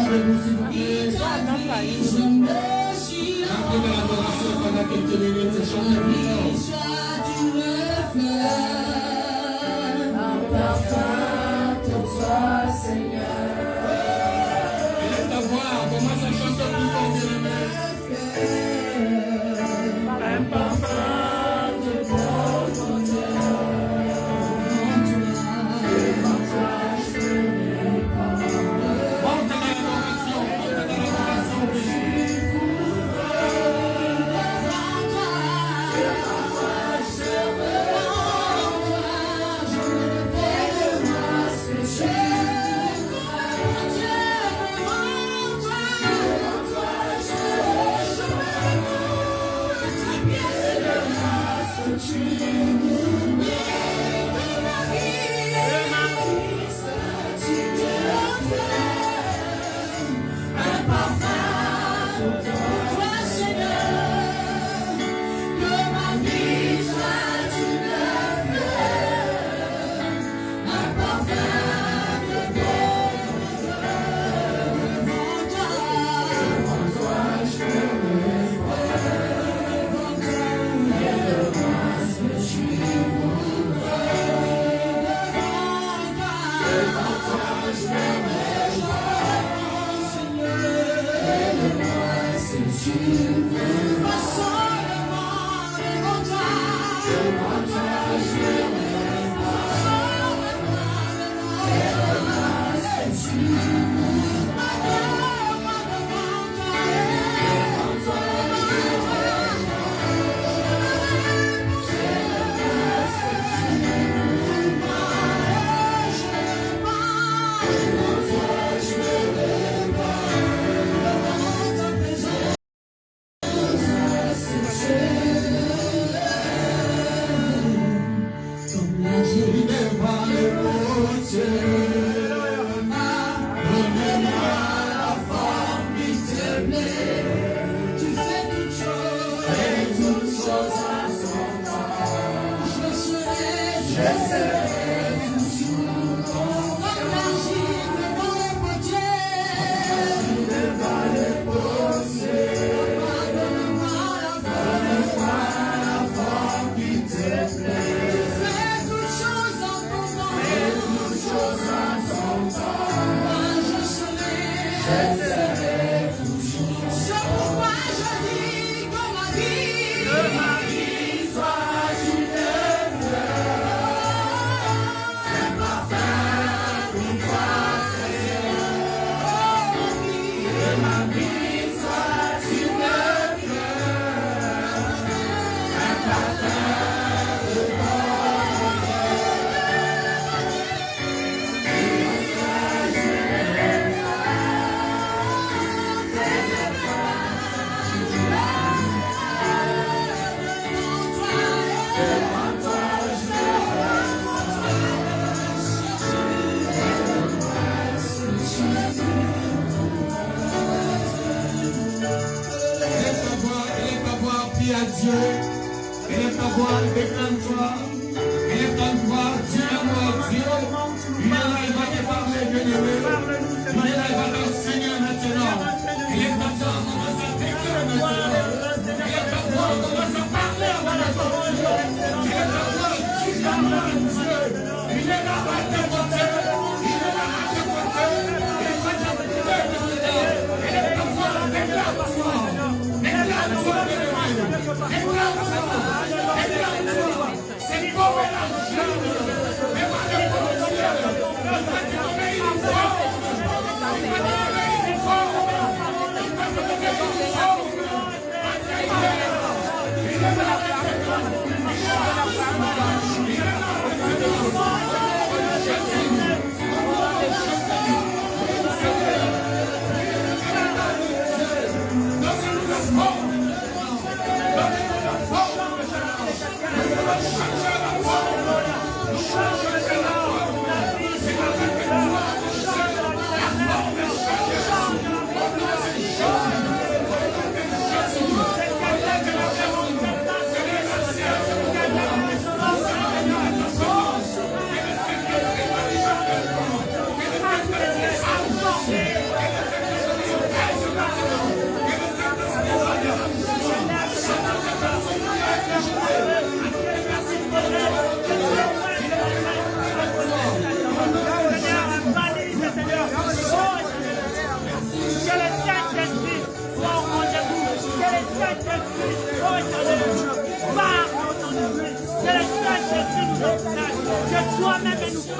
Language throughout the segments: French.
Acclamez-vous s'il vous plaît. La première adoration pendant quelques minutes, c'est chanter plus fort. Un parfum pour toi, Seigneur. Laisse ta voix, commence à chanter plus fort, bien-aimé. Un parfum de ton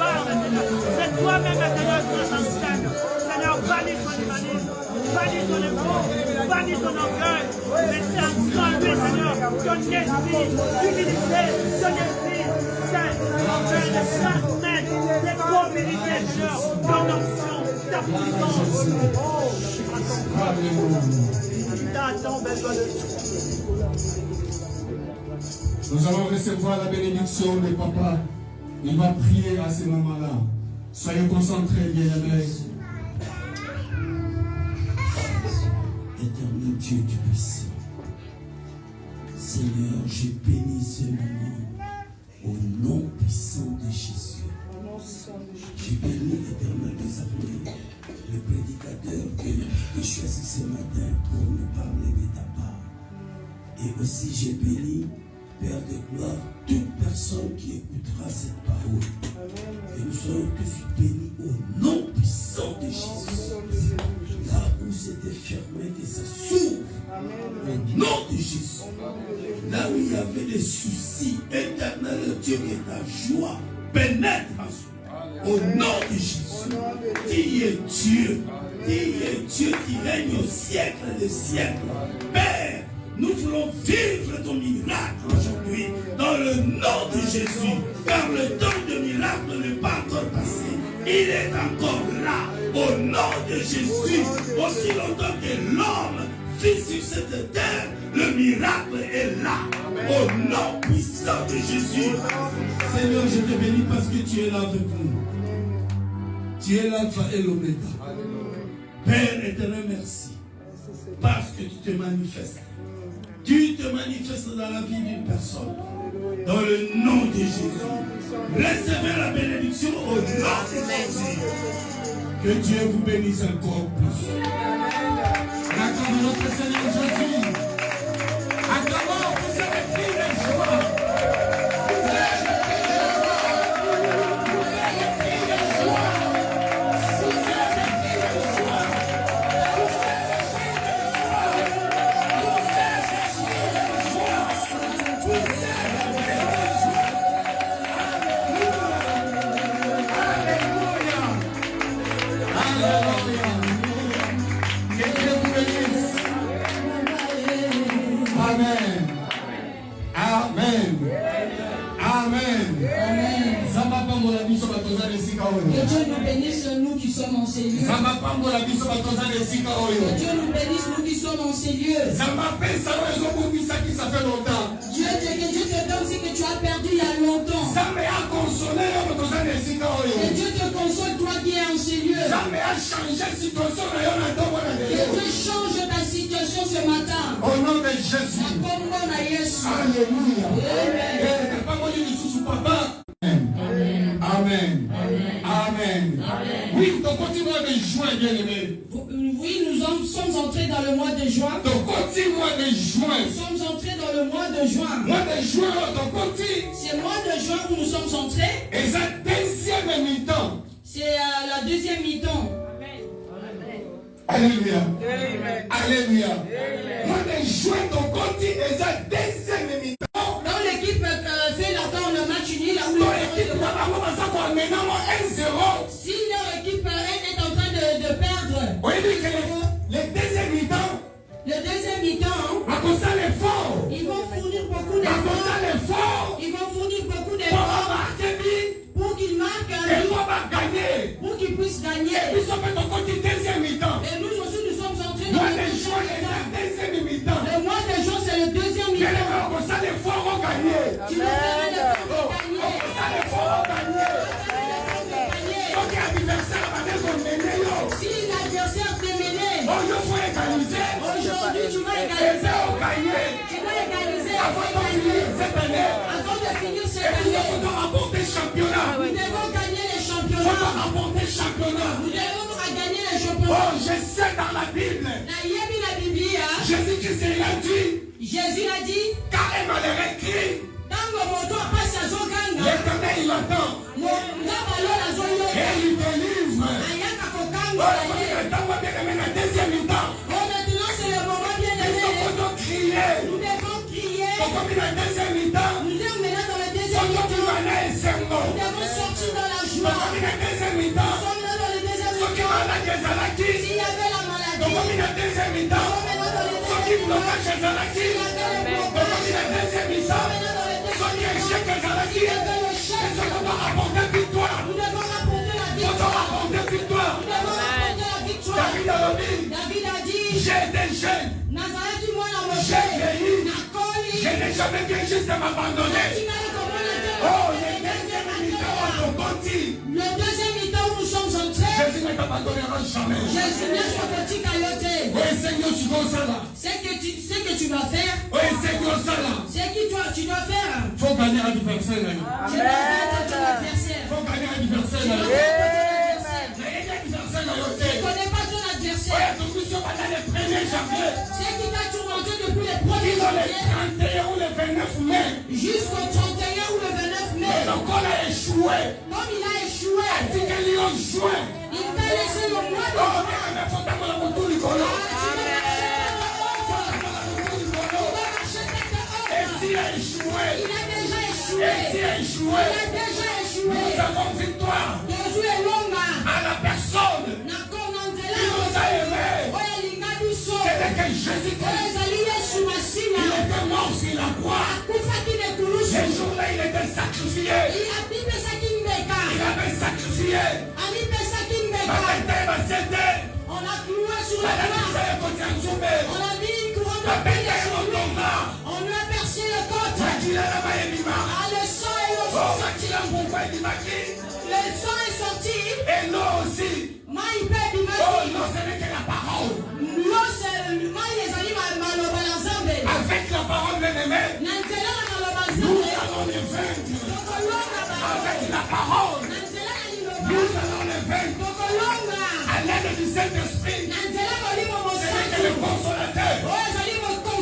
parle, Seigneur. C'est toi-même, Seigneur, qui nous enseigne. Seigneur, bannis son humanisme, bannis ton amour, bannis ton orgueil. Mais sans lui, Seigneur, ton esprit d'humilité, ton esprit saint, afin de transmettre les bonnes vérités, Seigneur, ton onction, ta puissance. Tu t'attends besoin de toi. Nous allons recevoir la bénédiction de Papa. Il va prier à ce moment-là. Soyez concentrés, bien-aimés. Éternel Dieu du puissant, Seigneur, je bénis ce moment au nom puissant de Jésus. Je bénis l'Éternel des armées, le prédicateur que tu choisis ce matin pour nous parler de ta part. Et aussi je bénis, Père de gloire, toute personne qui écoutera cette parole. Que nous soyons tous bénis au nom puissant de Jésus. Là où c'était fermé, que ça s'ouvre. Au nom de Jésus. Là où il y avait des soucis, éternel Dieu, que ta joie pénètre en soi. Au nom de Jésus. Tu es Dieu. Tu es Dieu qui règne au siècle des siècles. Père, nous voulons vivre ton miracle aujourd'hui dans le nom de Jésus. Car le temps de miracle n'est pas encore passé. Il est encore là. Au nom de Jésus, aussi longtemps que l'homme vit sur cette terre, le miracle est là. Au nom puissant de Jésus. Seigneur, je te bénis parce que tu es là avec nous. Tu es l'alpha et l'oméga. Père éternel, merci. Parce que tu te manifestes. Tu te manifestes dans la vie d'une personne. Dans le nom de Jésus. Recevez la bénédiction au nom de Jésus. Que Dieu vous bénisse encore plus. Acclamons notre Seigneur Jésus. Acclamons, vous avez pris les joies. Vous avez pris les joies. Vous avez pris les joies. Vous avez pris les joies. Vous avez pris les joies. Vous avez pris les joies. Vous avez pris les joies. Alléluia. Que Dieu vous bénisse. Amen. Amen. Amen. Que Dieu nous bénisse, nous qui sommes en ces lieux. Que Dieu nous bénisse, nous qui sommes en ces lieux. Dieu que Dieu te donne ce que tu as perdu il y a longtemps. Que Dieu te console, toi qui es en ces lieux. Que Dieu change ta situation ce matin. Au nom de Jésus. Alléluia. Amen. Amen. Amen. Oui, donc continuons de juin, bien aimé. Oui, nous sommes entrés dans le mois de juin. Donc continuons de juin. Nous sommes entrés dans le mois de juin. Mois de juin, donc continue. C'est le mois de juin où nous sommes entrés. Et c'est la deuxième mi-temps. C'est la deuxième mi-temps. Alléluia. Alléluia. Mois de juin, donc continue. Et c'est la deuxième mi-temps. Quand l'équipe fait l'attente le match nul, si leur équipe est en train de perdre, oui, le deuxième mi-temps, ils vont fournir beaucoup d'efforts. Ils vont fournir beaucoup d'efforts pour qu'ils marquent un but, pour qu'ils puissent gagner. Et nous aussi, nous sommes entrés dans le deuxième mi-temps. Le mois de juin, c'est le deuxième mi-temps. Tu veux faire un effort pour gagner. Si l'adversaire t'est mené, aujourd'hui tu vas égaliser. Tu vas égaliser avant de finir cette année. Nous devons gagner les championnats. Nous devons gagner les championnats. Oh, je sais dans la Bible. Jésus-Christ l'a dit. Jésus l'a dit. Car il m'a écrit. L'Éternel il attend. Et il délivre. Deuxième mi-temps. Maintenant c'est le moment bien aimé. Nous devons crier. Nous sommes maintenant dans le deuxième mi-temps. Nous devons sortir dans la joie. maladie ezalaki s'il y avait la maladie, tokomi na deuxième mi-temps soki blocage ezalaki tokomi na deuxième mi-temps soki échec ezalaki ezokoma apporter victoire nous devons rapporter la victoire. tozoma apporter victoire Nous devons rapporter la victoire. David alobi David a dit, j'ai été jeune Nazareth du mwana j'ai moshe, vieilli nakoli, je n'ai jamais vu juste m'abandonner tingali komona te. oh le deuxième mi-temps tokoti Le deuxième mi-temps où nous sommes entrés, Jésus ne t'abandonnera jamais Jésus ne sokotika yo te. oyo esengi osikosala Ce que tu dois faire, oyo esengi osala c'est que tu dois faire. faut gagner adversaire na yo Tu dois battre ton adversaire. faut gagner adversaire Tu na dois yo battre ton adversaire. nayebi adversaire na yo Tu te ne connais pas ton oyo adversaire. etokusi yo banda le 1er janvier C'est qui t'a tourmenté depuis le 1er kino le janvier 31 ou le 29 mai jusqu'au 31 ou le 29 mai. lokola échoué Comme il a échoué, atikeli yo juin il t'a laissé le mois de oh juin. mekana fotambola motu likolo esi a échoué Il a déjà échoué. esi a échoué Il a déjà échoué. nous avons victoire Josué Longa, à la personne Nakona qui Nzela, nous a aimés Oya Linga Biso, c'est que Oya Jésus-Christ Ezali Yesu il Masina, était mort sur la croix Akufaki Nekulusu, ce jour-là il était sacrifié Abipesaki Mbeka, il avait sacrifié Abipesaki Mbeka. babete basete On a cloué sur la balakisa croix, ye koti ya nzube on a mis une couronne de babete paix ye sur lui, motonga on lui a percé le côte. makila na bayebima Ah, le sang est o sorti. makila mbungwa ebimaki Le sang est sorti. et non aussi Maïpe oh Bimaki. non ce n'est que la parole L'eau, c'est Maï Ezali Maloba Nzambe. avec la parole bien-aimée Nantela Maloba nous Nzambe. allons les vaincre Tokolonga Baba. avec la parole Nantela Liloba. nous allons les vaincre Tokolonga. à l'aide du Saint-Esprit Nantela Molimo ce n'est que Mosantu. le consolateur Oyo ezali mosiko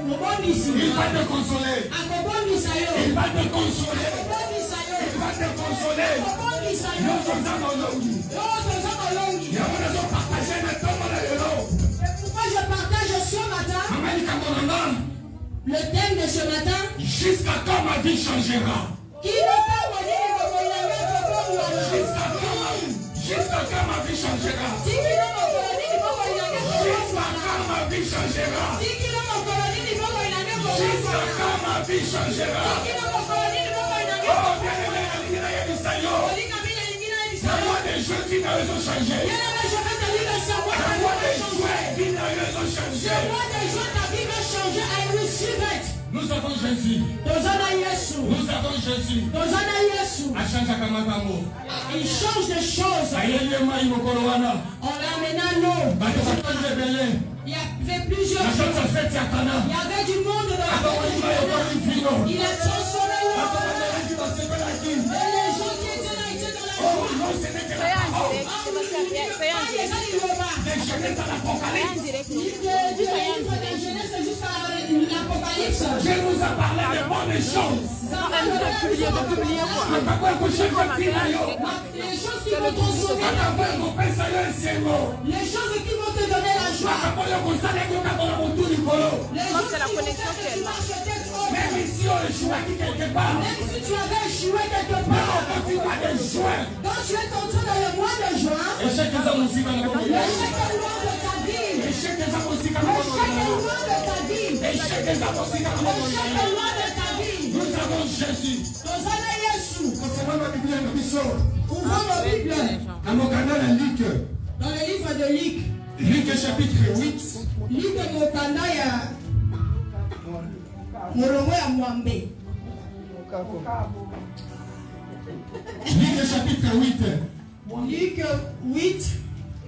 mobondisi. il va te consoler Akobondisa yo. il va te consoler Akobondisa yo. il va te consoler Akobondisa yo. nous sommes en longue Yo toza kolongi. yango nazopartage na ntongo na lelo Et pourquoi je partage ce matin mama likambo na nga le thème de ce matin? jusqu'à quand ma vie changera Qui ne peut me dire que vous l'avez jusqu'à quand ma vie changera jusqu'à quand ma vie changera jusqu'à quand ma vie changera oh bien-aimé alingi na yebisa yo la loi des jeux qui na yo ezochange la loi des jouets qui na yo ezochange nous avons Jésus nous avons Jésus achangeaka makambo Il change de choses. ayeli ye mai mokolo wana On ramena l'eau. bato batonzi ebele Il y avait plusieurs na choses. kati ya fete ya kana Il y avait du monde dans la bakokolima ekoli vino Il a transformé bato l'eau. bamelaki basepelaki Et les gens qui étaient là, ils étaient dans la oh joie. non ce n'est que la parole des jeunesse à l'apocalypse je vous ai parlé de bonnes choses makambo ekosheka ntina yo Les choses qui vont transformer ta makambo vie, ekopesa yo esengo les choses qui vont te donner la joie, makambo oyo kosala ekokakola motu likolo les choses qui vont te faire marcher tête haute. même si on échouaki quelque part Même si tu avais échoué quelque mais part, on continue de jouer quand tu es entré dans le mois de juin, échec eza mosika na bomo l'échec est loin de ta vie. échec eza mosika na bomo L'échec est loin de ta vie. échec eza mosika na bomo L'échec est loin de ta vie. nous avons Jésus Tozana Yesu. kosoma na biblia na biso Ouvrons nos Bibles na mokanda na Luc dans le livre de Luc. Luc chapitre 8 Luc mokanda ya morongo ya mwambe. Luc chapitre 8 Luc 8.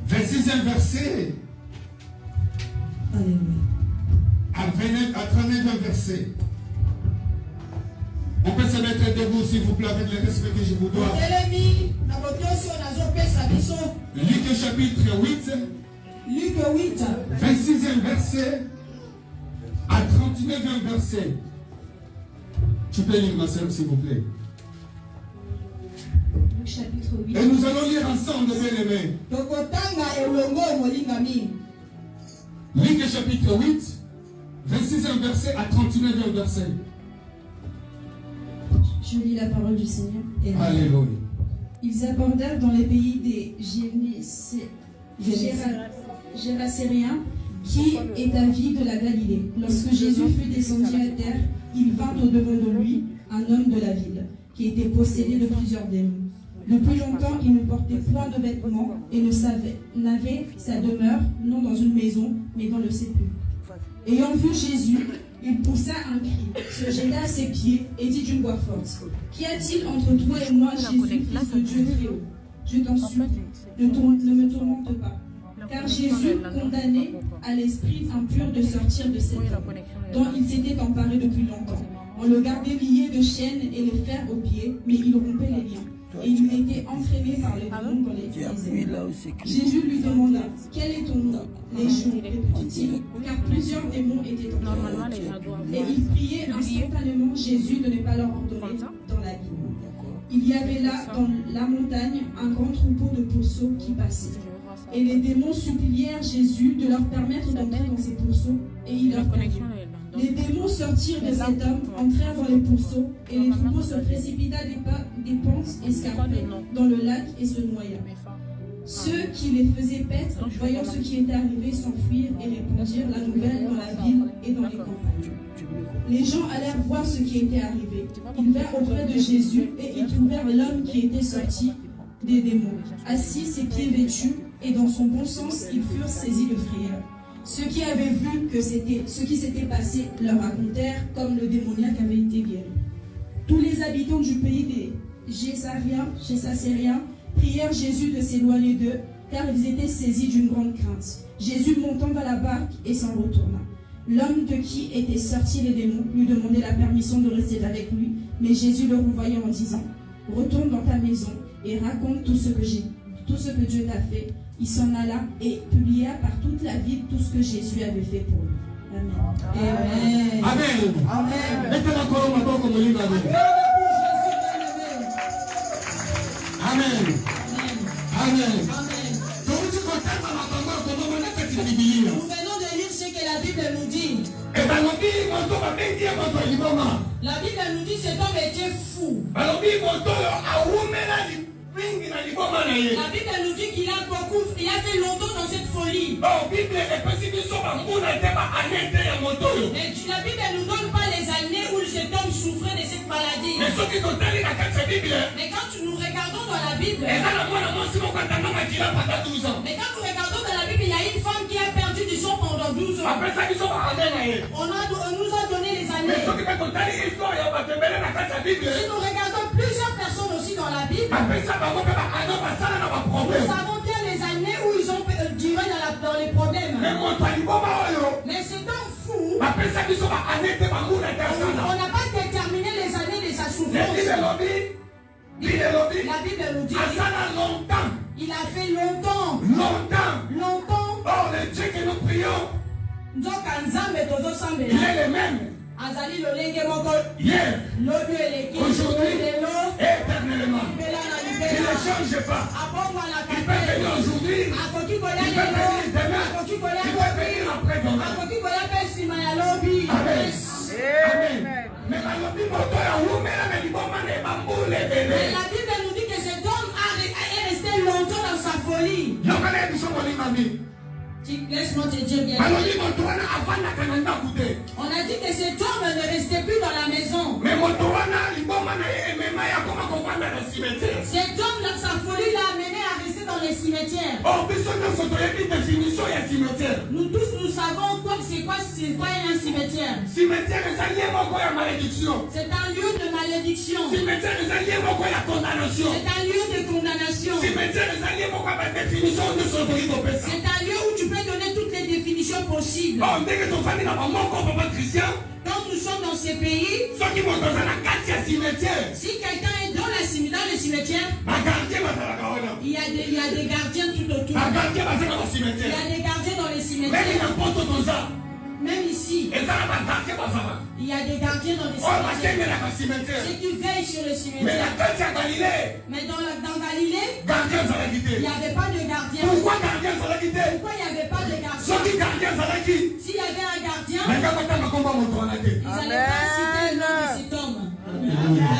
26e verset à 39e verset. On peut se mettre debout s'il vous plaît avec le respect que je vous dois. Telemi na botoso nazopesa biso. Luc chapitre 8 Luc 8. 26e verset à 39e verset. Tu peux lire ma soeur s'il vous plaît. Luc chapitre 8. Et nous allons lire ensemble, bien aimés. Tokotanga elongo molingami. Luc chapitre 8, 26e verset à 39e verset. Je lis la parole du Seigneur. Alléluia. Ils abordèrent dans les pays des Gérasériens, qui est à vie de la Galilée. Lorsque Jésus fut descendu à terre, il vint au-devant de lui un homme de la ville, qui était possédé de plusieurs démons. Depuis longtemps, il ne portait point de vêtements et n'avait sa demeure, non dans une maison, mais dans le sépulcre. Ayant vu Jésus, il poussa un cri, se jeta à ses pieds et dit d'une voix forte, « Qu'y a-t-il entre toi et moi, Jésus, fils de Dieu très haut? Je t'en supplie, ne me tourmente pas. » Car Jésus condamnait à l'esprit impur de sortir de cet homme, dont il s'était emparé depuis longtemps. On le gardait lié de chaînes et les fers aux pieds, mais il rompait les liens. Et il était entraîné par les démons dans les airs. Jésus lui demanda, « Quel est ton nom ?» Légion, répondit-il, car plusieurs démons étaient en lui. Et il priait instantanément Jésus de ne pas leur ordonner dans la vie. Il y avait là, dans la montagne, un grand troupeau de pourceaux qui passait. Et les démons supplièrent Jésus de leur permettre d'entrer dans ces pourceaux, et il leur permit. Les démons sortirent de cet homme, entrèrent dans les pourceaux, et les troupeaux se précipita des pentes escarpées dans le lac et se noya. Ceux qui les faisaient paître, voyant ce qui était arrivé, s'enfuirent et répandirent la nouvelle dans la ville et dans les campagnes. Les gens allèrent voir ce qui était arrivé. Ils vinrent auprès de Jésus et ils trouvèrent l'homme qui était sorti des démons, assis, ses pieds vêtus, et dans son bon sens, ils furent saisis de frayeur. Ceux qui avaient vu ce qui s'était passé leur racontèrent comme le démoniaque avait été guéri. Tous les habitants du pays des Gérasériens prièrent Jésus de s'éloigner d'eux, car ils étaient saisis d'une grande crainte. Jésus montant dans la barque et s'en retourna. L'homme de qui étaient sortis les démons lui demandait la permission de rester avec lui, mais Jésus le renvoya en disant, « Retourne dans ta maison et raconte tout ce que Dieu t'a fait. » Il s'en alla et publia par toute la ville tout ce que Jésus avait fait pour lui. Amen. Amen. Amen. Mettez-la colonne maintenant comme on dit Amen. Amen. Amen. Nous venons de lire ce que la Bible nous dit. La Bible nous dit que cet homme était fou. La Bible nous dit qu'il a fait longtemps dans cette folie. Mais la Bible ne nous donne pas les années où cet homme souffrait de cette maladie. Mais quand nous regardons dans la Bible, il y a une femme qui a perdu du sang pendant 12 ans. On nous a donné les années. Si nous regardons plusieurs personnes aussi dans la Bible, nous savons bien les années où ils ont duré dans les problèmes. Mais cet homme fou, on n'a pas déterminé les années de sa souffrance. La Bible nous dit il a fait longtemps. Oh, le Dieu que nous prions, il est le même. Hier, aujourd'hui, éternellement. Il ne change pas. Il peut venir aujourd'hui, il peut venir demain, il peut venir après-demain. Amen. Amen. Mais la Bible nous dit que cet homme est resté longtemps dans sa folie. Laisse-moi te dire bien. On a dit que cet homme ne restait plus dans la maison. Cet homme, dans sa folie, l'a amené à rester dans les cimetières. Nous tous, nous savons c'est quoi un cimetière. C'est un lieu de malédiction. C'est un lieu de condamnation. C'est un lieu où tu peux donner toutes les définitions possibles. Quand nous sommes dans ces pays, si quelqu'un est dans le cimetière, il y a des gardiens tout autour. Il y a des gardiens dans les cimetières. Même ici, il y a des gardiens dans les cimetières. Ceux qui veillent sur le cimetière. Mais dans Galilée, il n'y avait pas de gardien. Pourquoi il n'y avait pas de gardien? S'il y avait un gardien, ils n'allaient pas citer le nom de cet homme. Alléluia.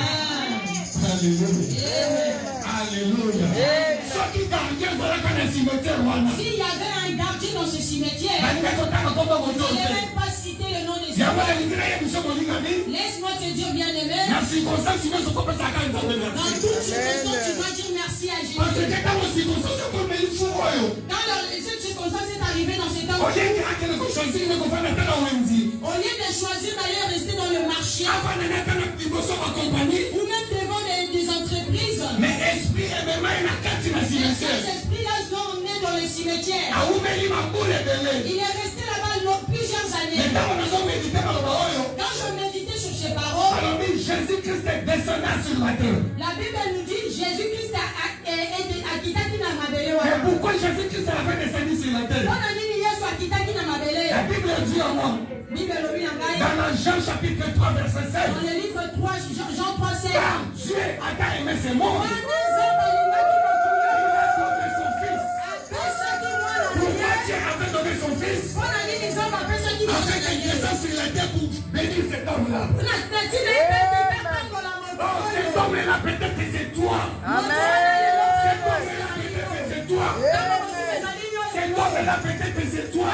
Alléluia. Alléluia. S'il y avait un gardien dans ce cimetière, je ne vais même pas citer le nom de ce Laisse-moi te dire, bien-aimé, dans toutes circonstances, tu dois dire merci à Jésus. Quand cette circonstance est arrivée dans cet temps, au lieu de choisir d'aller rester dans le marché, ou même devant des entreprises, mais esprit et cet esprit-là sont emmenés dans le cimetière. Il est resté là-bas plusieurs années. Quand je méditais sur ces paroles, Jésus-Christ est descendu sur la terre. La Bible nous dit Jésus-Christ a quitté la Mais pourquoi Jésus-Christ a fait descendre sur la terre? La Bible dit en moi, dans Jean chapitre 3 verset 7, dans le livre 3, Jean 3, 7, car Dieu a tant aimé ce monde. Pourquoi Dieu avait donné son fils? Afin qu'il descende sur la terre pour bénir cet homme-là. Oh, cet homme-là, peut-être que c'est toi. Cet homme-là, peut-être que c'est toi. Cet homme-là, peut-être que c'est toi.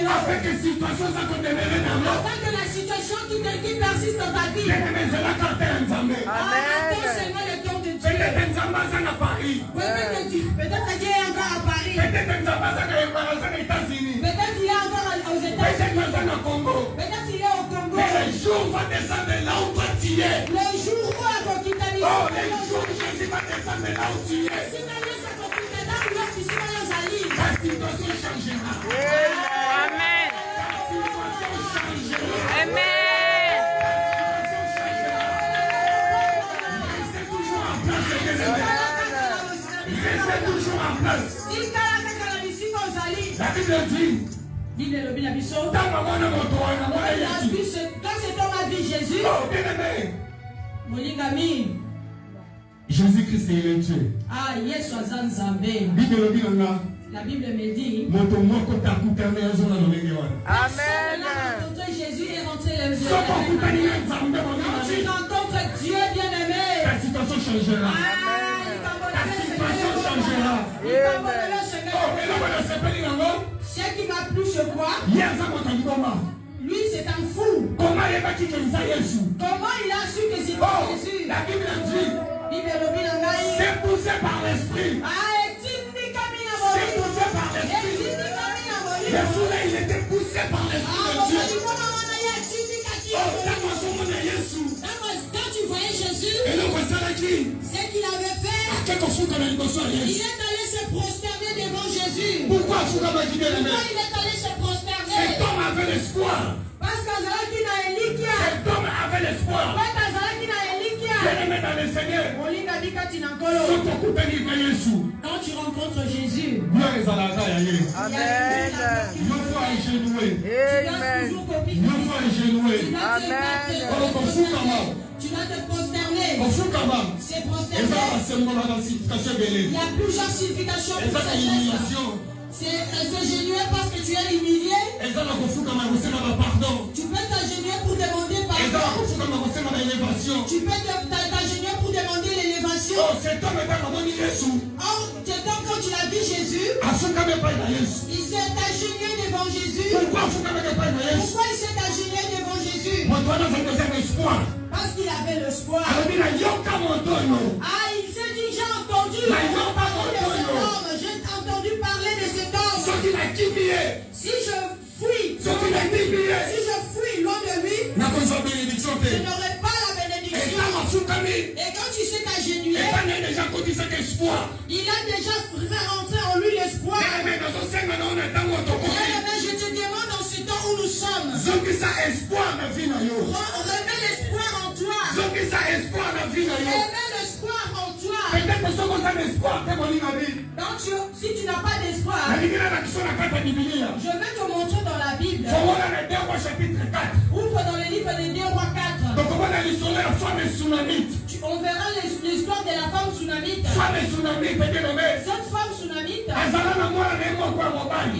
Afin que la situation ça continue dans l'eau. Afin que la situation qui persiste dans ta vie. C'est la carte d'un Zambé. Attends seulement le temps de Dieu. Peut-être un Zambazan à Paris. Peut-être Dieu est encore à Paris. Peut-être un Zambazan aux États-Unis. Peut-être il est encore aux États-Unis. Peut-être un au Congo. Peut-être il est au Congo. Mais le jour va descendre là où toi tu es. Le jour où oh, le jour où Jésus va descendre là où tu es. La situation changera. Amen. La situation changera. Amen. Restez toujours en place. Restez toujours en place. La Bible dit. Quand cet homme a vu Jésus, oh, bien-aimé, Jésus-Christ est le Dieu. Ah, Yesu azanzambe. La Bible me dit. Amen. Jésus est rentré le Dieu. Tu rencontres Dieu bien-aimé. Ta situation changera. Ta situation changera. Ce qui m'a plu, c'est quoi? Lui, c'est un fou. Comment il a su que c'était Jésus? La Bible dit. C'est poussé par l'esprit. C'est poussé par l'esprit. Jésus, il était poussé par l'esprit de Dieu. Quand tu voyais Jésus, et le voici qui? Ce qu'il avait fait, il est allé se prosterner devant Jésus. Pourquoi il est allé se prosterner? Cet homme avait l'espoir. Parce que cet homme avait l'espoir. Bien-aimé dans le Seigneur. Quand tu rencontres Jésus, gloire est à la taille. Amen. Il faut agenouer. Amen. Il faut agenouer. tu dois te prosterner. C'est prosterner. Il y a plusieurs significations pour ce geste. C'est s'agenouiller parce que tu es humilié. Tu peux t'agenouiller pour demander pardon. Tu peux t'agenouiller pour demander l'élévation. Oh, cet homme quand tu l'as vu Jésus, il s'est agenouillé devant Jésus. Pourquoi il s'est agenouillé devant Jésus? Parce qu'il avait l'espoir. Il s'est dit, j'ai entendu parler de cet homme. J'ai entendu parler de cet homme. Si je fuis loin de lui, je n'aurai pas la bénédiction. Et quand tu sais t'agenouiller, il a déjà fait rentrer en lui l'espoir. Mais je te demande en ce temps où nous sommes, remets l'espoir en toi. Remets l'espoir en toi. Donc si tu n'as pas d'espoir, je vais te montrer dans la Bible. Ouvre dans le livre de 2 Rois 4. On verra l'histoire de la femme tsunamite. Cette femme tsunamite, il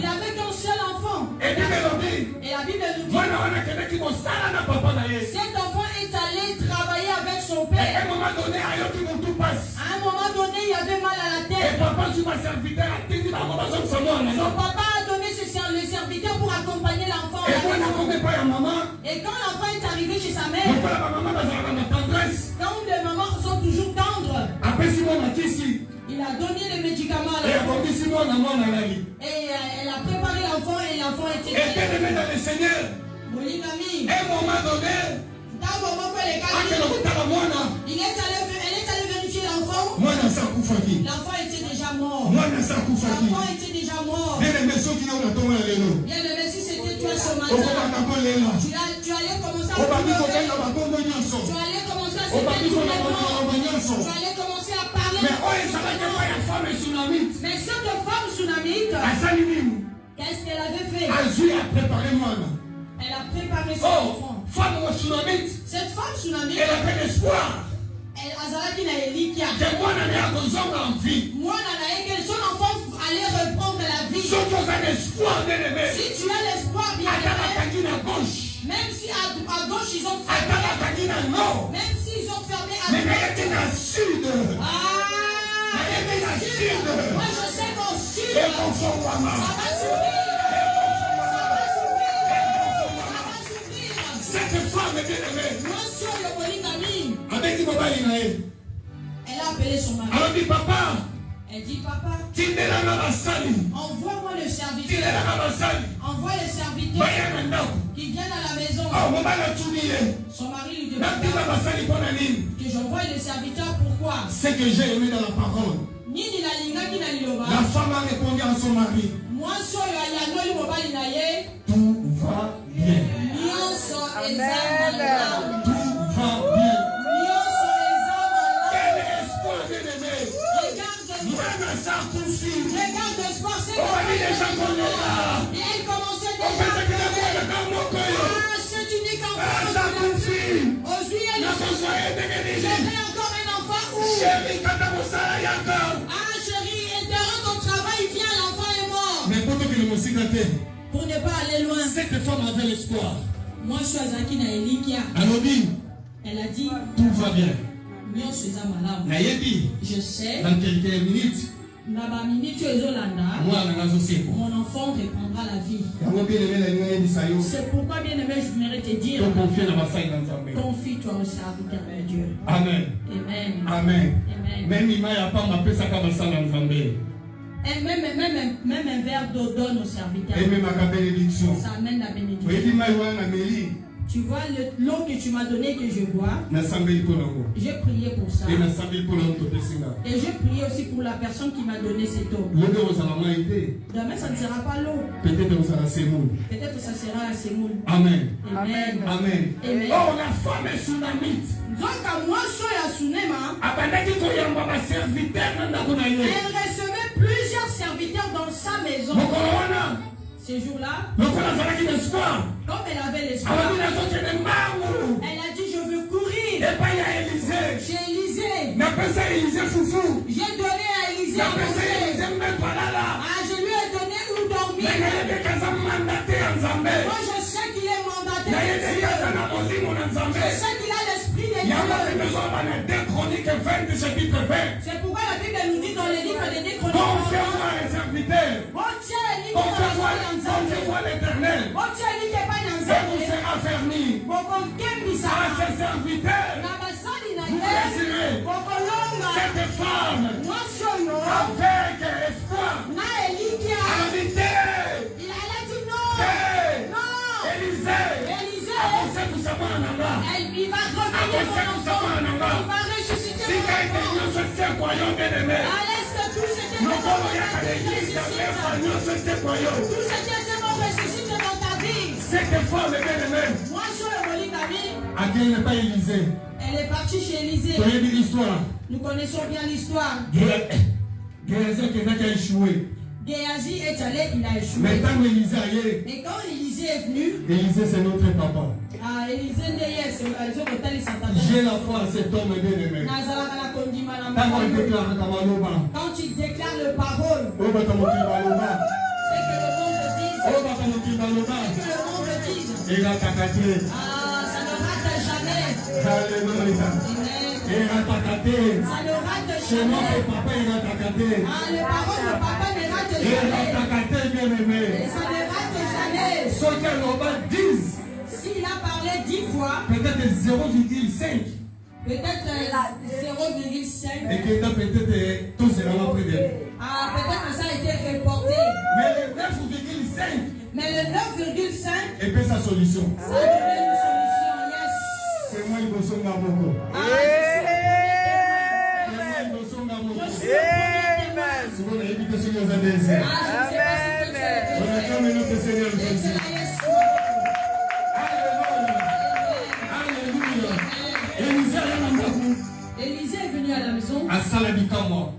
avait qu'un seul enfant. Et la Bible nous dit, cet enfant est allé travailler avec son père. À un moment donné, donné, il avait mal à la Et tête. papa, sur ma serviteur, a tenu dans mon maison, c'est moi. Son papa a donné le serviteur pour accompagner l'enfant. Et moi, je ne connais pas la maman. Et quand l'enfant est arrivé chez sa mère, Donc, la maman va dans ma tendresse. quand les mamans sont toujours tendres, Après, si moi, je ici. il a donné les médicaments à Et l'enfant. on dit, si moi, on a la vie. Et elle a préparé l'enfant et l'enfant était Et bien aimé dans le Seigneur. Molinami. Et un moment donné, Dans le moment où elle est à quel calme, moment elle est allée vérifier l'enfant. moi, je suis Koufaki. L'enfant était déjà mort. Moi, je suis Koufaki. L'enfant était déjà mort. Bien aimé, ceux qui n'ont pas tombé les noms. Bien aimé, si c'était toi ce Au matin, Koufaki, tu allais commencer à au Babi, pleurer. au Tu allais commencer à Au Babi, s'éteindre. au Tu allais commencer à parler. mais oh, ça va pas la femme tsunamite. Mais cette femme tsunamite, À Salimim, qu'est-ce qu'elle avait fait? Azui a préparé moi. Elle a préparé son Oh, enfant. femme tsunamite, Cette femme tsunamite, elle avait l'espoir. elle Azaraki na Elikia. Que moi, on a besoin en vie. Moi, que son enfant allait reprendre la vie. Ceux qui ont un espoir, bien aimé. Si tu as l'espoir, bien À aimé, la gauche. même si à gauche ils ont À fermé, la nord. même s'ils ont fermé à Mais droite. elle était dans le sud. Ah, Elle est dans le sud. moi je sais qu'au sud, Et qu'on s'en va ça mal. va s'ouvrir. Ça va s'ouvrir. Ça va s'ouvrir. Cette femme est bien aimée. Moi sur le polygamie, Avec qui papa il a eu. elle a appelé son mari. Alors dit papa, Elle dit papa, tu es là dans la salle. envoie-moi le Tu es serviteur. là dans la salle. Envoie le serviteur Voyez maintenant. qui vienne à la maison. Oh, mon mal a tout mis. Son mari lui Même demande si la salle est bonne à l'île. que j'envoie le serviteur. Pourquoi? C'est que j'ai aimé dans la parole. Nini na linga ki na liloba. La femme a répondu à son mari. Moi so yo ayangoli mobali na ye. Tout va bien. Nyonso eza Amen. malamu. Tout va bien. Nyonso eza malamu. Quel espoir bien aimé. Regarde, Même ça poursuit. regarde l'espoir, c'est On va dire les gens qu'on est là. Et elle commençait On déjà pense à que la voix pleurer. est dans mon cœur. Ah, c'est unique Ah, enfant. ça poursuit. Aujourd'hui, elle La console est J'aurai déguisée. encore un enfant où? Chérie, quand on s'en yaka. Ah, chérie, interromps ton travail, viens, l'enfant est mort. Mais pour que le musique gâté, Pour ne pas aller loin. cette femme avait l'espoir. Moi, je suis Azaki na Elikia. Alors dit, Elle a dit, tout va bien. nyonso eza malamu. Nayebi, Je sais, dans quelques minutes, na ba minute ezolanda, moi, on a associé. mon enfant reprendra la vie. Yango bien aimé la nuit du sayo. C'est pourquoi, bien aimé, je voudrais te dire, Donc confier dans ma salle dans Zambé. confie-toi au serviteur de Dieu. Amen. Amen. Amen. Amen. Même il m'a pas ma ça comme ça dans Zambé. Et même un verre d'eau donne au serviteur. Et même ma bénédiction. Ça amène la Oui, bénédiction. il m'a eu un amélie. Tu vois, l'eau que tu m'as donnée que je bois, Na Zambé pour l'eau. j'ai prié pour ça. Et na Zambé pour l'eau de Pessinga. Et j'ai prié aussi pour la personne qui m'a donné cette eau. Le gars aux alamans été. Demain, ça ne sera pas l'eau. Peut-être aux alamans. Peut-être que ça sera à Sémoul. Amen. Amen. Amen. Amen. Oh, la femme est tsunamite. Donc, à moi, je suis à Sunema. Abandaki koyamba ba serviteur na ndako na ye. Elle recevait plusieurs serviteurs dans sa maison. Mokolo wana. Ces jours-là, Lokola zalaki l'espoir. comme elle avait l'espoir, Abandi na zokende mbangu. elle a dit, je veux courir. Epai ya Élisée. J'ai Élisée. Napesa Élisée foufou. J'ai donné à Élisée à Napesa manger. Élisée mbepalala. Ah, je lui ai donné où dormir. Nayebe kaza mandate ya Nzambe. Moi, je sais qu'il est mandaté de Nayebe Dieu. kaza na molimo na Nzambe. Je sais qu'il a l'esprit de Yamba Dieu. besoin bana 2 Chroniques 20 chapitre 20. C'est pourquoi la Bible nous dit dans les livres des Confie-moi Chroniques. les serviteurs. Confie-moi l'Éternel. Et vous sera fermi. À ses serviteurs. Vous désirez cette femme avec espoir. Habitez. Élisée. Avancez pour savoir en anglais. Il va revenir mon enfant. Il va ressusciter Si mon quelqu'un enfant. nous se sait croyons bien aimé. Laisse que tout ce qui est Nous mort allons y dans ta aller vie l'église dans les ressuscite. nous se sait croyons. Tout ce qui est mort ressuscite dans ta vie. Cette femme est bien aimée. Moi, je suis le Molikami. À qui n'est pas Élisée. Elle est partie chez Élisée. Vous avez dit l'histoire. Nous connaissons bien l'histoire. Géasi qui n'a qu'à échouer. Géasi est allé, il a échoué. Mais tant Élisée a eu, Et quand Élisée est venu, Élisée c'est notre papa. Élisée n'est J'ai la foi à cet homme bien aimé. Tant qu'on déclare Kamaloba. Quand tu déclares le parole, Oh, Batamoki Baloba. c'est que le monde le dise. Oh, Batamoki Baloba. C'est que le monde le dise. Et la Kakati. Ah, ça ne rate jamais. Alléluia. Amen. Ça ne rate Chez moi, jamais. le papa est attaqué. Ah, les paroles de papa ne ratent jamais. Et ça ne rate jamais. Ce que l'on disent, S'il a parlé 10 fois, peut-être 0,5. peut-être 0,5. Et que peut-être tout sera après d'elle. Ah, peut-être que ça a été reporté. Mais le 9,5 Mais le 9,5, et puis sa solution. ça a donné une solution. Yes. C'est moi qui me suis beaucoup. Ah, C'est moi qui me suis beaucoup. je suis le premier témoin. C'est bon, il dit que c'est nous a dit. Ah, je ne sais pas si tu es On a quand même notre Seigneur Jésus. Alléluia. Élisée est là maintenant. Élisée est venu à la maison. À Salabikamo.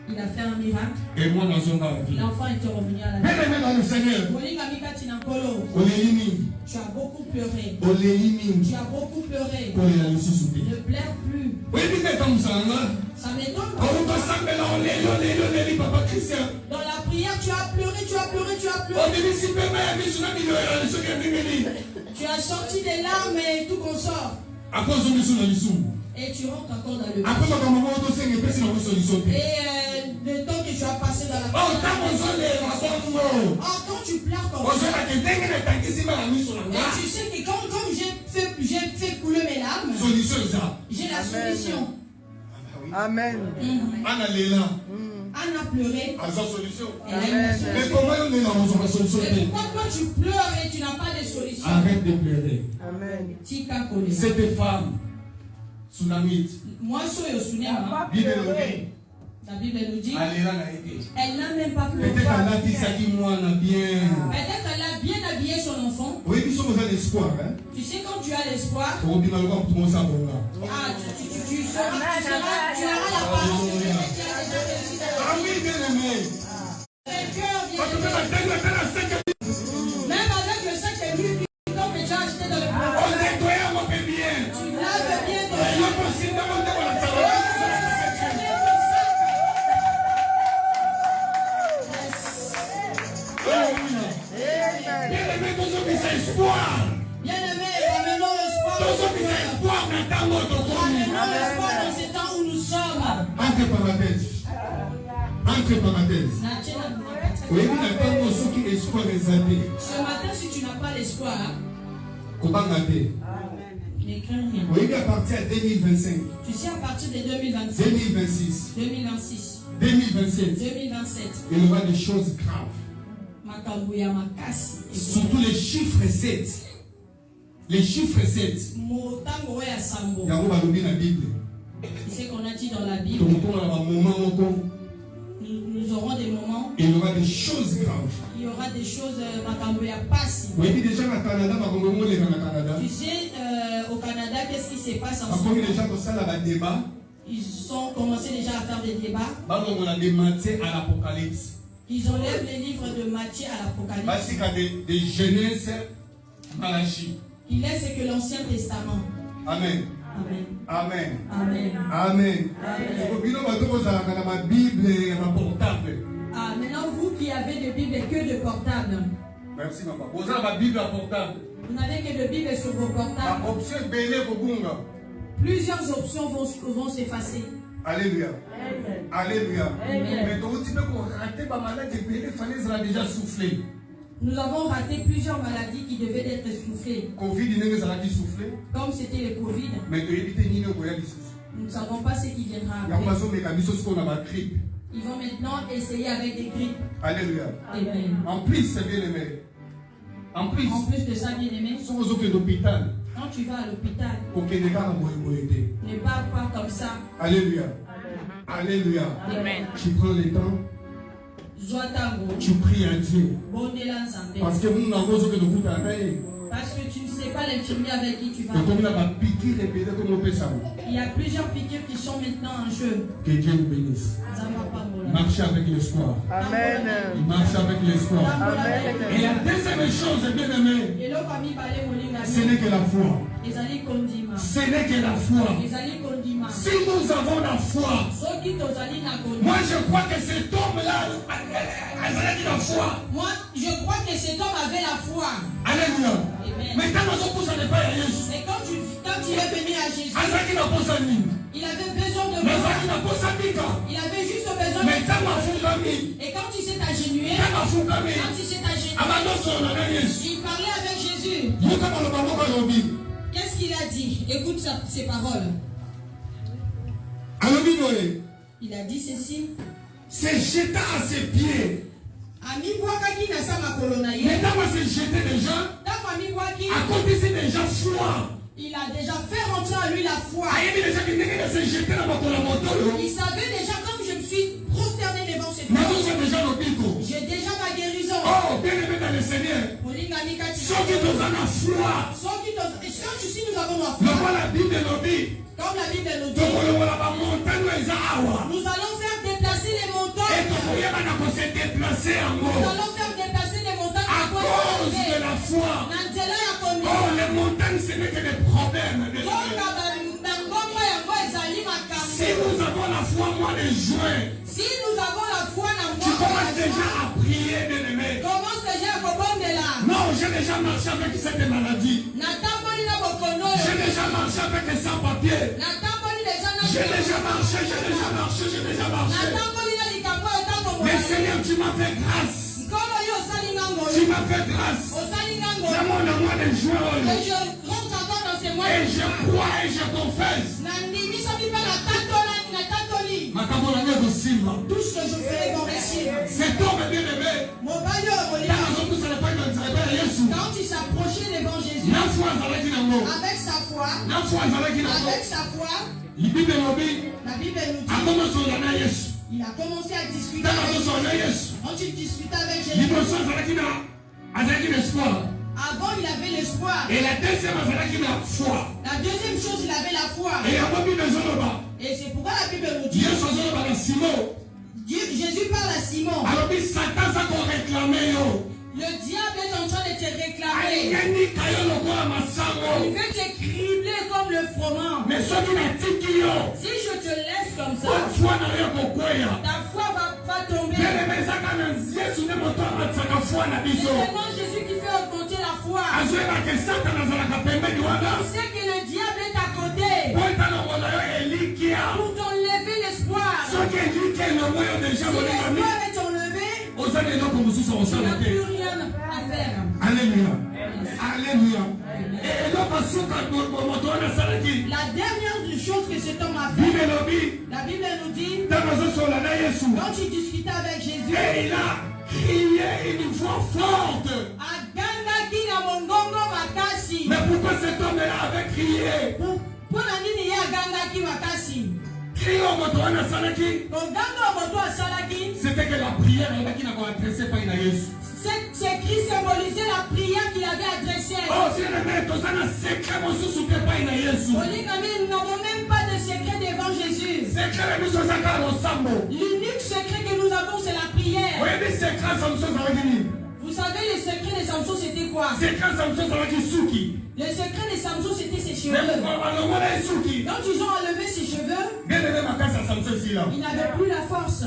Il a fait un miracle. Et moi dans son vie. L'enfant était revenu à la Bien maison. aimé dans le Seigneur. Molinga Mika Tinankolo, Oléimi. tu as beaucoup pleuré. Oléimi. Tu as beaucoup pleuré. Pour les aller sous Ne pleure plus. oui, mais comme ça, là. Ça m'étonne. On va s'emmener là, on est, papa Christian. Dans la prière, tu as pleuré, tu as pleuré, tu as On pleuré. dit, si papa a mis sur la vidéo, il se gagne. Tu as sorti des larmes et tout consort. À cause de nous, Et tu rentres encore dans le après, bain. ma maman, on s'est fait une solution. Et le temps que tu as passé dans la Oh, prière. quand on s'en est, on Quand tu pleures comme on ça. s'en est, on Et tu sais que comme j'ai fait couler mes larmes, solution, ça. j'ai la solution. Amen. Anna Léla, Anne a pleuré. a sa solution. Elle a eu la Mais solution. comment on est dans la solution? Mais pourquoi toi tu pleures et tu n'as pas de solution? Arrête de pleurer. Amen. Tika Kolé. Cette femme, tsunamite, Moi, soy au Sunema. Bible nous dit, La Bible nous dit, Aléla n'a été. elle n'a même pas pleuré. Peut-être qu'elle a dit ça qui moi, on a bien. Peut-être qu'elle a bien habillé son enfant. Oui, nous sommes dans l'espoir, hein. Tu sais, quand tu as l'espoir, Pour bien avoir tout le monde ça pour là. tu auras l'apparence de quelqu'un qui a déjà réussi dans Ah la vie. oui, bien aimé. Ton cœur Parce que vient la de- tête, la tête, Même avec le sac de l'huile que tu as acheté dans le bureau, on nettoie, on fait bien. tu laves bien ton Et sac. là, possible de monter dans la salle. Bien aimé, tous ceux qui ont espoir. Bien-aimé, ramenons l'espoir. Tous ceux qui ont espoir, maintenant, notre commune. Ramenons l'espoir dans ces temps où nous sommes. Entre parenthèses. Entre parenthèses. Oui, mais maintenant, ceux qui ont espoir les années. Ce matin, si tu n'as pas l'espoir, Comment gâter? ne crains rien. Oui, à partir de 2025, Tu sais, à partir de 2025, 2026, 2026, 2027, 2027, il y aura des choses graves. Makambuya Makasi. Surtout les chiffres 7. Les chiffres 7. Motango ya Sambo. Il y a un Bible. C'est ce qu'on a dit dans la Bible. Donc, on a un moment où Nous aurons des moments, il y aura des choses graves. il y aura des choses, Makambuya Pasi. Oui, puis déjà, au Canada, on est au Canada. Tu sais, au Canada, qu'est-ce qui se passe en ce Après, moment? les gens ont ça là, un débat. Ils ont commencé déjà à faire des débats. On a des matières à l'Apocalypse. Ils enlèvent les livres de Matthieu à l'Apocalypse. Parce qu'il y a des Genèse, Malachie. Ils laissent que l'Ancien Testament. Amen. Amen. Amen. Amen. Amen. La Bible et ma portable. Ah, maintenant, vous qui avez de Bible et que de portable, Merci, maman. Vous avez ma Bible à portable. vous n'avez que de Bible sur vos portables, La option Bélé Bobunga. plusieurs options vont s'effacer. Alléluia. Alléluia. Amen. Mais quand tu peux rater ma maladie, Bélé, il fallait déjà souffler. Nous avons raté plusieurs maladies qui devaient être soufflées. Covid, il y a qui souffler. Comme c'était le Covid, Mais tu évites ni le voyage. nous ne savons pas ce qui viendra Il y a après. un qu'on a ma grippe. Ils vont maintenant essayer avec des grippes. Alléluia. Amen. En plus, c'est bien aimé. En plus, En plus de ça, bien aimé, si vous êtes l'hôpital, quand tu vas à l'hôpital, pour que les gars n'aient ne parle pas comme ça. Alléluia. Alléluia. Amen. Tu prends le temps, Zoatango, tu pries à Dieu. Bondela Nzambe. Parce que nous n'avons que nous coûte à payer. Parce que tu ne sais pas l'infirmier avec qui tu vas. Et comme il a ma piqûre répétée comme on peut ça. Il y a plusieurs piqûres qui sont maintenant en jeu. Que Dieu nous bénisse. Nzambe Marchez avec l'espoir. Amen. Marchez avec l'espoir. Et la Amen. deuxième chose, bien aimé, eloko mibale molinga ce n'est que la foi. ezali kondima Ce n'est que la foi. ezali kondima Si nous avons la foi, soki tozali na moi kondima je crois que cet homme-là Moi, je crois que cet homme avait la foi. Alléluia. Amen. Mais quand on pousse à ne pas Et quand il est venu à Jésus, il avait besoin de moi. Il avait juste besoin de moi. Et quand il s'est agenouillé, il parlait avec Jésus. Qu'est-ce qu'il a dit? Écoute ses paroles. Il a dit ceci. C'est jeter à ses pieds. Ami Bwakaki na sama kolonaye. Mais quand on s'est jeté déjà, à côté c'est déjà foi. Il a déjà fait rentrer en lui la foi. Il savait déjà, comme je me suis prosterné devant cette foi, j'ai déjà ma guérison. Oh, bien aimé dans le Seigneur. Ceux qui nous ont la foi. Si nous avons la foi. foi, La Bible nous dit. comme la Bible nous dit, nous allons faire déplacer les montagnes. Nous allons faire déplacer les montagnes à cause de la foi. Oh, les montagnes, ce n'est que des problèmes. Si nous avons la foi, moi, les juin, si nous avons la foi, tu commences déjà à prier, bien-aimé. Commence déjà à comprendre là. Non, j'ai déjà marché avec cette maladie. J'ai déjà marché avec les sans-papiers. J'ai déjà marché. Mais Seigneur, tu m'as fait grâce. Tu m'as fait grâce. Dans mon mois de juin. Et je rentre encore dans ces mois. Et je crois et je confesse. Tout ce que je ferai va réussir. Cet homme est bien-aimé. Quand il s'approchait devant Jésus, avec sa foi, la Bible nous dit, il a commencé à discuter avec Jésus. Quand il discutait avec Jésus, avant il avait l'espoir. Et la deuxième foi. La deuxième chose, il avait la foi. Et c'est pourquoi la Bible nous dit, Jésus parle à Simon. Le diable est en train de te réclamer. Il veut te cribler comme le froment. Mais si je te laisse comme ça, ta foi va tomber. C'est seulement Jésus qui fait augmenter la foi. Il sait que le diable est à côté pour t'enlever l'espoir. Si l'espoir est enlevé, tu n'as plus rien à faire. Alléluia. Alléluia. La dernière chose que cet homme a fait, la Bible nous dit, quand il discutait avec Jésus, et il a crié une voix forte. Mais pourquoi cet homme-là avait crié? C'était que la prière qui n'a pas adressé par Jésus. Ces cris symbolisaient la prière qu'il avait adressée. Oh, si le maître, nous n'avons même pas de secret devant Jésus. L'unique secret que nous avons, c'est la prière. Vous savez, le secret de Samson, c'était quoi? Le secret de Samson, c'était ses cheveux. Quand ils ont enlevé ses cheveux, il n'avait plus la force.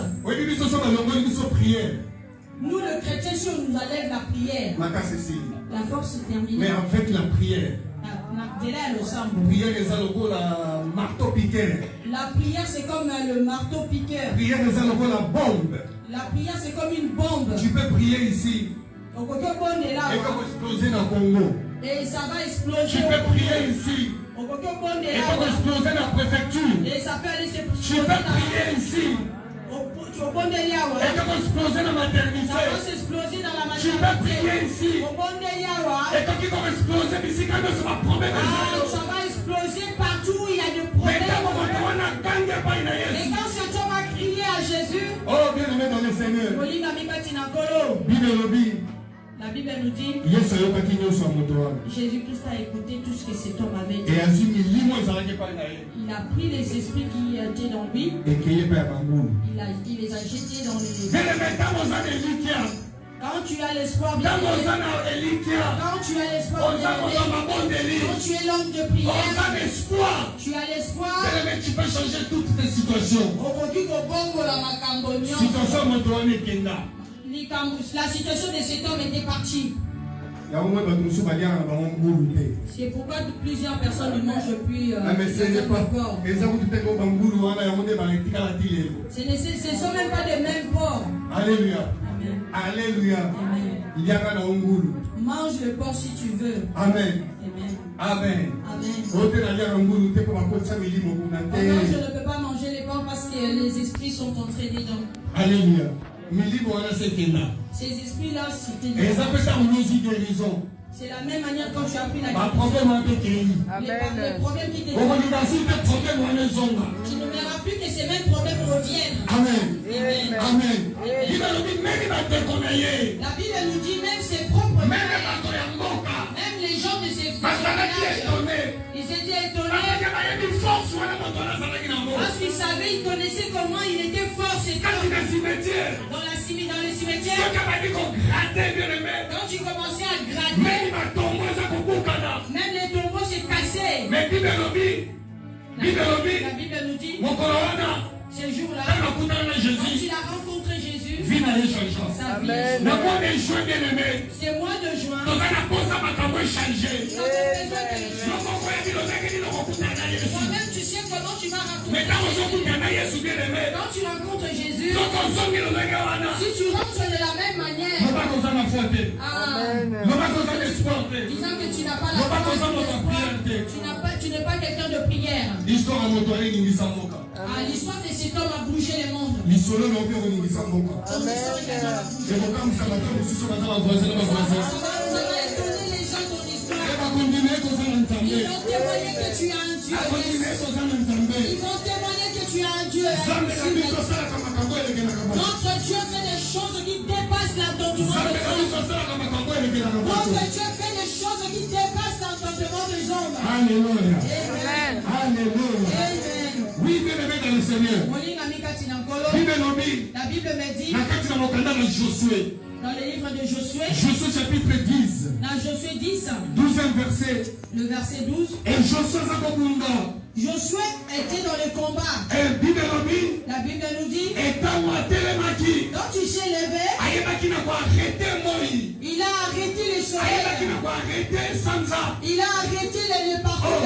Nous, le chrétien, si on nous enlève la prière, la force est terminée. Mais avec la prière, la prière, c'est comme le marteau piqueur. la bombe. La prière, c'est comme une bombe. Tu peux prier ici. Et comme exploser dans Congo. Et ça va exploser. Tu peux prier ici. Et comme exploser dans la préfecture. Et ça peut aller tu peux prier ici. Et comme exploser dans la maternité. Ça va s'exploser dans la maternité. Tu peux prier ici. Et quand il va exploser ici, quand ça va promettre. Ça va exploser partout où il y a des problèmes. Et quand cet homme a crié à Jésus, oh, bien aimé dans le Seigneur. La Bible nous dit, Jésus-Christ a écouté tout ce que cet homme avait dit. Il a pris les esprits qui étaient dans lui. Il les a jetés dans les... Quand tu as l'espoir, quand tu as l'espoir, quand tu es l'homme de prière, tu as l'espoir. Tu peux changer toutes tes situations. La situation de cet homme était partie. C'est pourquoi plusieurs personnes ne mangent plus ce ne sont même pas des mêmes porcs. Alléluia. Amen. Alléluia. Amen. Mange le porc si tu veux. Amen. Amen. Amen. Je ne peux pas manger les porcs parce que les esprits sont entrés dedans. Alléluia. Ces esprits-là, c'est la même manière quand tu as pris la le problème qui te tu ne verras plus que ces mêmes problèmes reviennent. Amen. Amen. La Bible nous dit même ses propres même les gens de ses villages, ils étaient étonnés parce qu'ils savaient, ils connaissaient comment il était fort cet homme. Dans le cimetière, quand tu commençais à gratter, même les tombeaux s'est cassé. La Bible nous dit, ce jour-là, quand il a rencontré Jésus, sa vie a changé. C'est mois de juin. Toi-même, tu sais comment tu vas rencontrer Jésus. Quand tu rencontres Jésus, si tu rentres de la même manière, disant que tu n'as pas la foi, tu n'es pas quelqu'un de prière. L'histoire de cet homme a bougé le monde. Ils vont témoigner que tu as un Dieu. Ils vont témoigner que tu as un Dieu. Notre Dieu fait des choses qui dépassent l'entendement des hommes. Notre Dieu fait des choses qui dépassent l'entendement des hommes. Alléluia. Amen. Alléluia. Amen. Oui, bien aimé dans le Seigneur. La Bible me dit dans le livre de Josué, Josué chapitre 10, dans Josué 10, 12e verset, le verset 12, et Josué était dans le combat. La Bible nous dit, quand il s'est levé, il a arrêté le soleil, il a arrêté le parcours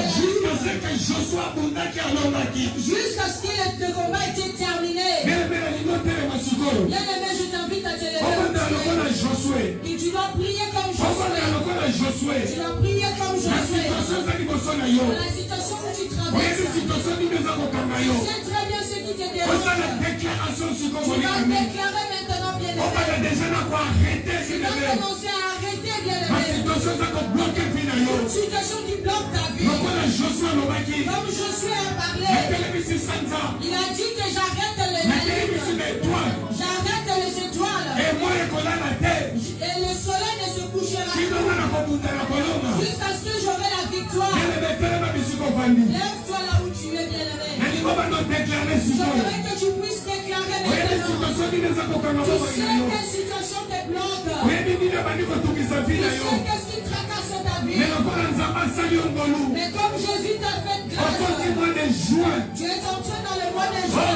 jusqu'à ce que le combat était terminé. Bien aimé, je t'invite à te lever. Et tu dois prier comme Josué. Tu dois prier comme Josué. Dans la situation où tu traverses, tu sais très bien ce qui te dérange. Tu vas déclarer maintenant, bien aimé. Tu vas commencer à arrêter, bien aimé. Une situation qui bloque ta vie. Comme Josué a parlé, il a dit que j'arrête les lunes. J'arrête les étoiles. Et le soleil ne se couchera jusqu'à ce que j'aurai la victoire. Lève-toi là où tu es, bien aimé. J'aimerais que tu puisses déclarer maintenant. Tu sais quelle situation te bloque. Tu sais qu'est-ce qui tracasse ta vie. Mais comme Jésus t'a fait grâce, tu es entré dans le mois de juin.